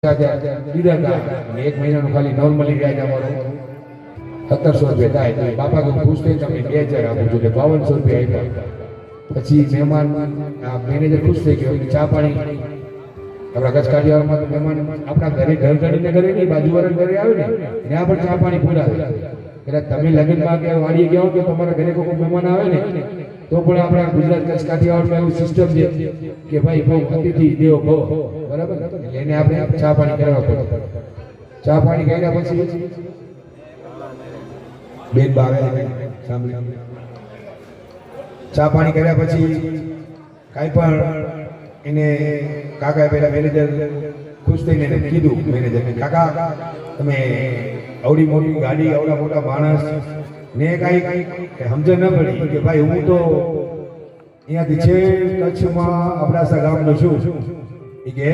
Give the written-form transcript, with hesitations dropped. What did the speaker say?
એક મહિનાનું ખાલી નોર્મલી વ્યાજ અમારું 1700 રૂપિયા થાય. બાપા કોઈ ખુશ થઈ તમને 2000 આપું છું, 5200 રૂપિયા આપ્યા. પછી મહેમાન મેનેજર ખુશ થઈ ગયો. ચા પાણી આપણા કચ્છ કાઠિયાવાડમાં તો મહેમાન આપણા ઘરે ઘર ઘડીને ઘરે નહીં, બાજુવાળા ઘરે આવે ને ત્યાં પણ ચા પાણી પૂરાવે. એટલે તમે લગ્નમાં કે વાડીએ ગયા હો કે તમારા ઘરે કોઈ મહેમાન આવે ને તો પણ આપણા ગુજરાત કચ્છ કાઠિયાવાડમાં એવું સિસ્ટમ છે કે ભાઈ બહુ અતિથિ દેવો ભવ, બરાબર. એને આપણે ચા પાણી કરવા પડે. ચા પાણી કર્યા પછી બેન બાવે સાંભળી ચા પાણી કર્યા પછી કાંઈ પણ એને કાકા પેલા મેનેજર ખુશ થઈને કીધું મેનેજરને, કાકા તમે આવડી મોટી ગાડી આવડા મોટા માણસ ને કાંઈ સમજણ ન પડી કે ભાઈ હું તો અહીંયાથી છે કચ્છમાં અબડાસા ગામનો છું. એ કે